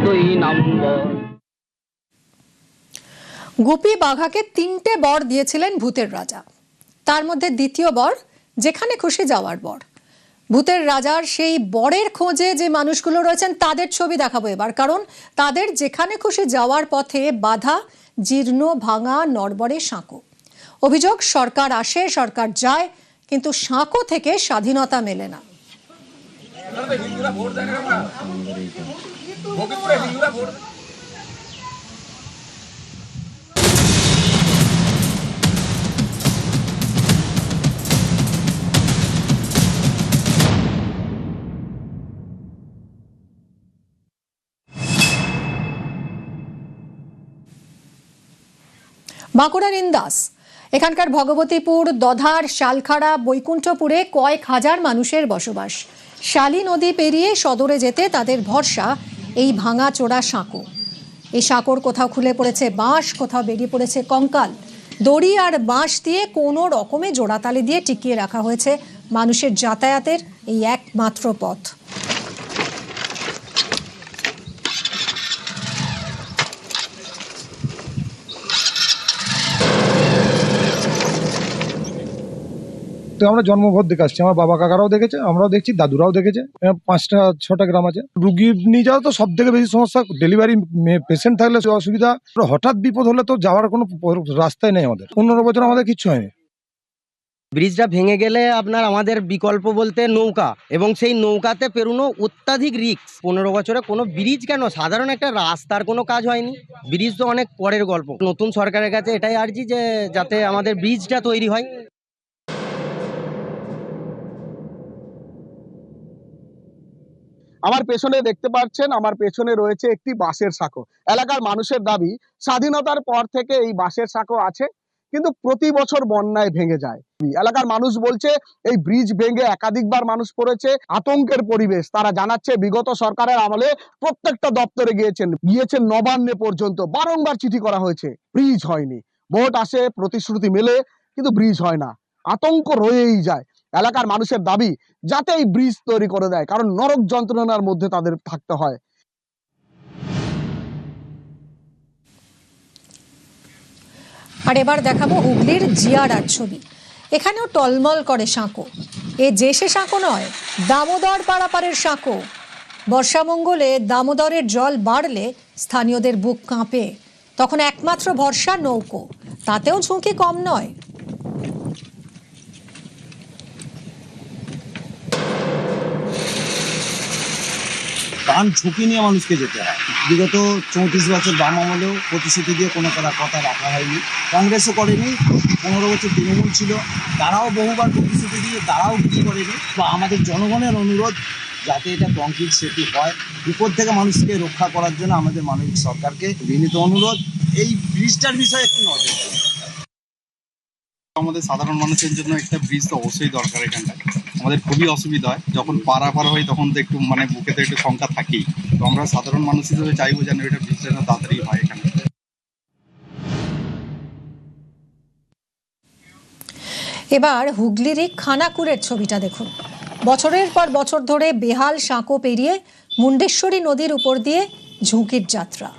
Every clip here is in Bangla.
2 নম্বর। গুপি বাঘাকে 3টে বর দিয়েছিলেন ভূতের রাজা। তার মধ্যে দ্বিতীয় বর যেখানে খুশি যাওয়ার বর। ভূতের রাজার সেই বরের খোঁজে যে মানুষগুলো রয়েছেন তাদের ছবি দেখাবো এবার, কারণ তাদের যেখানে খুশি যাওয়ার পথে বাধা জীর্ণ ভাঙা নড়বড়ে সাঁকো। অভিযোগ, সরকার আসে সরকার যায়, কিন্তু সাঁকো থেকে স্বাধীনতা মেলে না। বাঁকুড়ার ইন্দাস, এখানকার ভগবতীপুর, দধার, শালখাড়া, বৈকুণ্ঠপুরে কয়েক হাজার মানুষের বসবাস। শালী নদী পেরিয়ে সদরে যেতে তাদের ভরসা এই ভাঙা চোরা সাঁকো। এই সাঁকোর কোথাও খুলে পড়েছে বাঁশ, কোথাও বেরিয়ে পড়েছে কঙ্কাল। দড়ি আর বাঁশ দিয়ে কোনো রকমে জোড়াতালি দিয়ে টিকিয়ে রাখা হয়েছে মানুষের যাতায়াতের এই একমাত্র পথ। তো আমরা জন্মভর দেখে আসছি, আমার বাবা কাকারাও দেখেছে, আমরাও দেখছি, দাদুরাও দেখেছে। 5টা-6টা গ্রাম আছে। রুগী নিয়ে যাওয়া তো সব থেকে বেশি সমস্যা। ডেলিভারি পেশেন্ট থাকলে অসুবিধা, হঠাৎ বিপদ হলে তো যাওয়ার কোনো রাস্তাই নেই আমাদের। 15 বছর আমাদের কিচ্ছু হয়নি। ব্রিজটা ভেঙে গেলে আমাদের বিকল্প বলতে নৌকা, এবং সেই নৌকাতে পেরোনো অত্যাধিক রিস্ক। 15 বছরে কোনো ব্রিজ কেন, সাধারণ একটা রাস্তার কোনো কাজ হয়নি। ব্রিজ তো অনেক পরের গল্প। নতুন সরকারের কাছে এটাই আর্জি যে যাতে আমাদের ব্রিজটা তৈরি হয়। আমার পেছনে দেখতে পাচ্ছেন, আমার পেছনে রয়েছে একটি বাঁশের সাঁকো। এলাকার মানুষের দাবি, স্বাধীনতার পর থেকে এই বাঁশের সাঁকো আছে, কিন্তু প্রতি বছর বন্যায় ভেঙে যায়। এলাকার মানুষ বলছে এই ব্রিজ ভেঙে একাধিকবার মানুষ পড়েছে, আতঙ্কের পরিবেশ। তারা জানাচ্ছে বিগত সরকারের আমলে প্রত্যেকটা দপ্তরে গিয়েছেন নবান্নে পর্যন্ত, বারংবার চিঠি করা হয়েছে, ব্রিজ হয়নি। ভোট আসে, প্রতিশ্রুতি মেলে, কিন্তু ব্রিজ হয় না। আতঙ্ক রয়েই যায়। এলাকার মানুষের দাবি যাতে এই ব্রিজ তৈরি করে দেয়, কারণ নরক যন্ত্রণার মধ্যে তাদের থাকতে হয়। আর এবার দেখাবো হুগলির জিয়ারার ছবি। এখানেও টলমল করে সাঁকো। যে সে সাঁকো নয়, দামোদর পারাপারের সাঁকো। বর্ষামঙ্গলে দামোদরের জল বাড়লে স্থানীয়দের বুক কাঁপে। তখন একমাত্র ভরসা নৌকো, তাতেও ঝুঁকি কম নয়। প্রাণ ঝুঁকি নিয়ে মানুষকে যেতে হয়। বিগত 34 বছর বাম আমলেও প্রতিশ্রুতি দিয়ে কোনো কথা রাখা হয়নি। কংগ্রেসও করেনি, 15 বছর তৃণমূল ছিল, তারাও বহুবার প্রতিশ্রুতি দিয়ে তারাও কিছু করেনি। তো আমাদের জনগণের অনুরোধ যাতে এটা কংক্রিট সেতু হয়, বিপদ থেকে মানুষকে রক্ষা করার জন্য আমাদের মাননীয় সরকারকে বিনীত অনুরোধ এই ব্রিজটার বিষয়ে একটু নজর দিন। আমাদের সাধারণ মানুষের জন্য একটা ব্রিজ তো অবশ্যই দরকার। এখানটা আমাদের খুবই অসুবিধা হয়, যখন পারাপার হয় তখন তো একটু বুকেতে একটু শঙ্কা থাকেই। তো আমরা সাধারণ মানুষ হিসেবে চাইবো যেন এটা ব্রিজটা তাড়াতাড়ি হয় এখানে। এবার হুগলির এই খানাকুলের ছবিটা দেখুন। বছরের পর বছর ধরে বেহাল সাঁকো পেরিয়ে মুন্ডেশ্বরী নদীর উপর দিয়ে ঝুঁকির যাত্রা।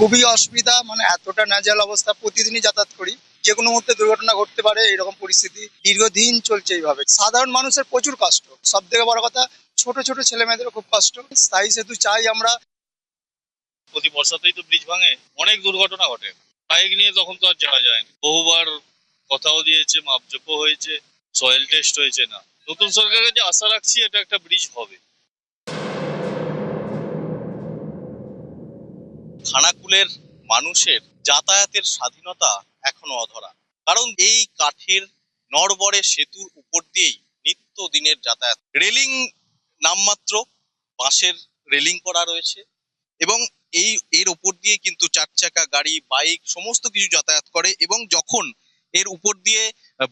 খুবই অসুবিধা, এতটা নাজেহাল অবস্থা। প্রতিদিনই যাতায়াত করি, যে কোনো মুহূর্তে দুর্ঘটনা ঘটতে পারে, এরকম পরিস্থিতি দীর্ঘদিন চলছে এইভাবে। সাধারণ মানুষের প্রচুর কষ্ট, সব থেকে বড় কথা ছোট ছোট ছেলে মেয়েদেরও খুব কষ্ট। স্থায়ী সেতু চাই আমরা। প্রতি বর্ষাতেই তো ব্রিজ ভাঙে, অনেক দুর্ঘটনা ঘটে। বাইক নিয়ে তখন তো আর যাওয়া যায়নি। বহুবার কথাও দিয়েছে, মাপজোপও হয়েছে, সয়েল টেস্ট হয়েছে না। নতুন সরকারের যে আশা রাখছি এটা একটা ব্রিজ হবে। খানাকুলের মানুষের যাতায়াতের স্বাধীনতা এখনো অধরা, কারণ এই কাঠের নড়বড়ে সেতুর উপর দিয়েই নিত্য দিনের যাতায়াত। রেলিং নামমাত্র, বাঁশের রেলিং করা রয়েছে, এবং এর উপর দিয়ে কিন্তু 4 চাকা গাড়ি, বাইক সমস্ত কিছু যাতায়াত করে। এবং যখন এর উপর দিয়ে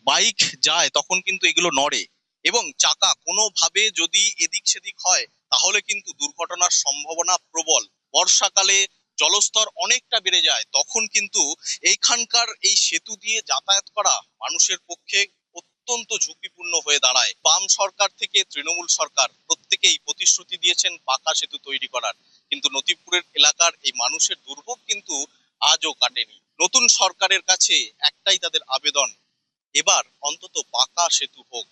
বাইক যায় তখন কিন্তু এগুলো নড়ে, এবং চাকা কোনোভাবে যদি এদিক সেদিক হয় তাহলে কিন্তু দুর্ঘটনার সম্ভাবনা প্রবল। বর্ষাকালে জলস্তর অনেকটা বেড়ে যায়, তখন কিন্তু এইখানকার এই সেতু দিয়ে যাতায়াত করা মানুষের পক্ষে অত্যন্ত ঝুঁকিপূর্ণ হয়ে দাঁড়ায়। বাম সরকার থেকে তৃণমূল সরকার প্রত্যেকেই প্রতিশ্রুতি দিয়েছেন পাকা সেতু তৈরি করার, কিন্তু নতিপুরের এলাকার এই মানুষের দুর্ভোগ কিন্তু আজও কাটেনি। নতুন সরকারের কাছে একটাই তাদের আবেদন, এবার অন্তত পাকা সেতু হোক।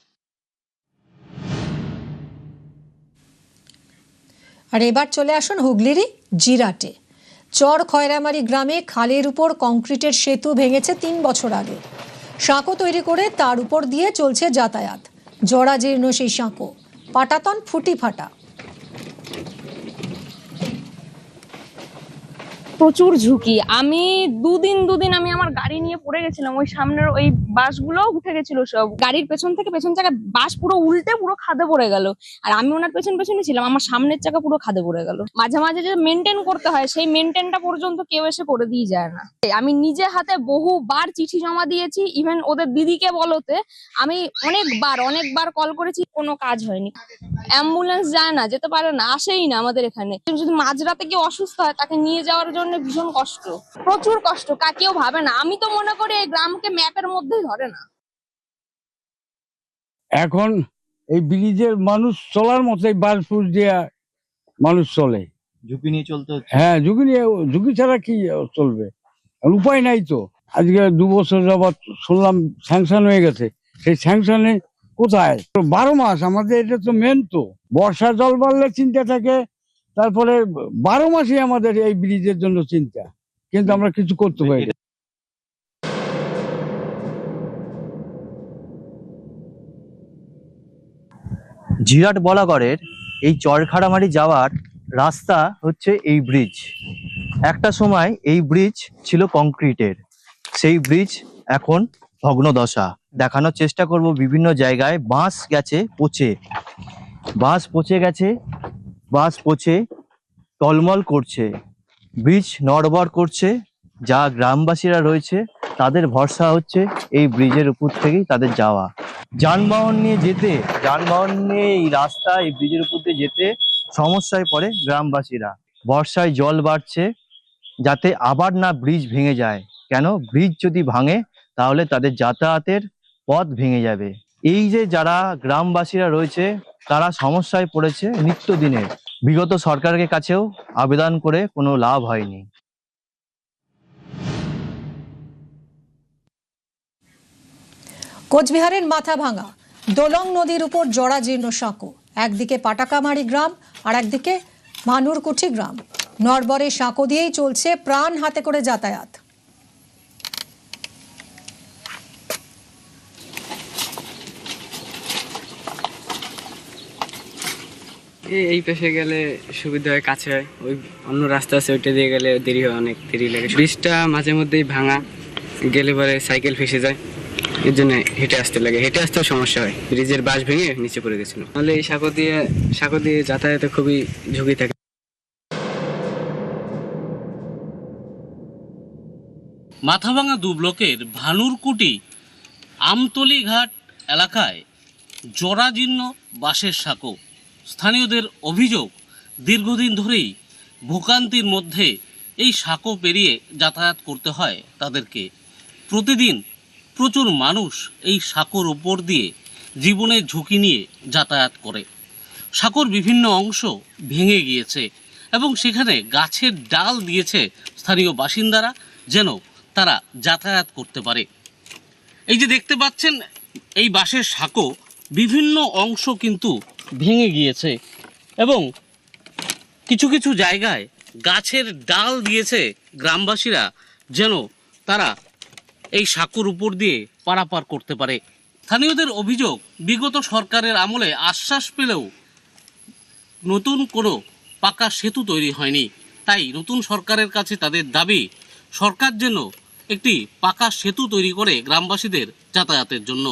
আর এবার চলে আসুন হুগলিরই জিরাটে। চর খয়রামারি গ্রামে খালের উপর কংক্রিটের সেতু ভেঙেছে 3 বছর আগে। সাঁকো তৈরি করে তার উপর দিয়ে চলছে যাতায়াত। জরাজীর্ণ সেই সাঁকো, পাটাতন ফুটি ফাটা। প্রচুর ঝুঁকি। আমি দুদিন আমি আমার গাড়ি নিয়ে পড়ে গেছিলাম, ওই সামনের ওই বাসগুলো উঠে গেছিল সব, গাড়ির পেছন থেকে পেছন চাকা বাস পুরো উল্টে পুরো খাদে পড়ে গেল। আর আমি ওনার পেছনে ছিলাম, আমার সামনের চাকা পুরো খাদে পড়ে গেল। মাঝে মাঝে যে মেনটেন করতে হয় সেই মেনটেনটা পর্যন্ত কেউ এসে করে দিয়ে যায় না। আমি নিজে হাতে বহুবার চিঠি জমা দিয়েছি, ইভেন ওদের দিদিকে বলতে আমি অনেকবার কল করেছি, কোনো কাজ হয়নি। অ্যাম্বুলেন্স যায় না, যেতে পারে না, আসেই না আমাদের এখানে। যদি মাঝরাতে কেউ অসুস্থ হয় তাকে নিয়ে যাওয়ার জন্য ভীষণ কষ্ট, প্রচুর কষ্ট। কেউ ভাবে না। আমি তো মনে করি এই গ্রামকে ম্যাপের মধ্যেই ধরে না। এখন এই ব্রিজের মানুষ চলার মতো এই বাসপুর দিয়ে মানুষ চলে, ঝুঁকি নিয়ে চলতে হচ্ছে। হ্যাঁ ঝুঁকি ছাড়া কি চলবে, আর উপায় নাই তো। আজকে 2 বছর যাবৎ শুনলাম স্যাংশন হয়ে গেছে, সেই স্যাংশনে কোথায়? 12 মাস আমাদের এটা তো মেন তো, বর্ষা জল বাড়লে চিন্তা থাকে, তারপরে 12 মাসই আমাদের এই ব্রিজের জন্য চিন্তা, কিন্তু আমরা কিছু করতে পারি না। জিরাট বলাগড়ের এই চরখাড়ামারি যাওয়ার রাস্তা হচ্ছে এই ব্রিজ। একটা সময় এই ব্রিজ ছিল কংক্রিটের, সেই ব্রিজ এখন ভগ্নদশা। দেখানোর চেষ্টা করব বিভিন্ন জায়গায় বাঁশ গেছে পচে, বাঁশ পচে টলমল করছে, ব্রিজ নড়বড় করছে। যা গ্রামবাসীরা রয়েছে তাদের ভরসা হচ্ছে এই ব্রিজের উপর থেকেই তাদের যাওয়া। যানবাহন নিয়ে এই রাস্তা, এই ব্রিজের উপর দিয়ে যেতে সমস্যায় পড়ে গ্রামবাসীরা। বর্ষায় জল বাড়ছে, যাতে আবার না ব্রিজ ভেঙে যায়। কেন? ব্রিজ যদি ভাঙে তাহলে তাদের যাতায়াতের পথ ভেঙে যাবে। এই যে যারা গ্রামবাসীরা রয়েছে তারা সমস্যায় পড়েছে নিত্যদিনের। বিগত সরকারের কাছেও আবেদন করে কোনো লাভ হয়নি। কোচবিহারের মাথাভাঙা দোলং নদীর উপর জরাজীর্ণ সাঁকো। একদিকে পাটাকামারি গ্রাম আর একদিকে ভানুরকুঠি গ্রাম। নড়বড়ে সাঁকো দিয়েই চলছে প্রাণ হাতে করে যাতায়াত। এই পেশে গেলে সুবিধা হয়, কাছে হয়। ওই অন্য রাস্তা আছে, ওইটা দিয়ে গেলে দেরি হয়, অনেক দেরি লাগে। ব্রিজটা মাঝে মধ্যেই ভাঙা, গেলে পরে সাইকেল ফেসে যায়, এর জন্য হেঁটে আসতে লাগে। হেঁটে আসতেও সমস্যা হয়, ব্রিজের বাঁশ ভেঙে নিচে পড়ে গেছিল। তাহলে এই সাঁকো দিয়ে যাতায়াতে খুবই ঝুঁকি থাকে। মাথাভাঙা 2 ব্লকের ভানুরকুটি আমতলি ঘাট এলাকায় জরাজীর্ণ বাঁশের সাঁকো। স্থানীয়দের অভিযোগ, দীর্ঘদিন ধরেই ভোগান্তির মধ্যে এই সাঁকো পেরিয়ে যাতায়াত করতে হয় তাদেরকে। প্রতিদিন প্রচুর মানুষ এই সাঁকোর উপর দিয়ে জীবনের ঝুঁকি নিয়ে যাতায়াত করে। সাঁকোর বিভিন্ন অংশ ভেঙে গিয়েছে এবং সেখানে গাছের ডাল দিয়েছে স্থানীয় বাসিন্দারা, যেন তারা যাতায়াত করতে পারে। এই যে দেখতে পাচ্ছেন এই বাঁশের সাঁকো, বিভিন্ন অংশ কিন্তু ভেঙে গিয়েছে এবং কিছু কিছু জায়গায় গাছের ডাল দিয়েছে গ্রামবাসীরা, যেন তারা এই সাঁকোর উপর দিয়ে পারাপার করতে পারে। স্থানীয়দের অভিযোগ, বিগত সরকারের আমলে আশ্বাস পেলেও নতুন কোনো পাকা সেতু তৈরি হয়নি। তাই নতুন সরকারের কাছে তাদের দাবি, সরকার যেন একটি পাকা সেতু তৈরি করে গ্রামবাসীদের যাতায়াতের জন্য।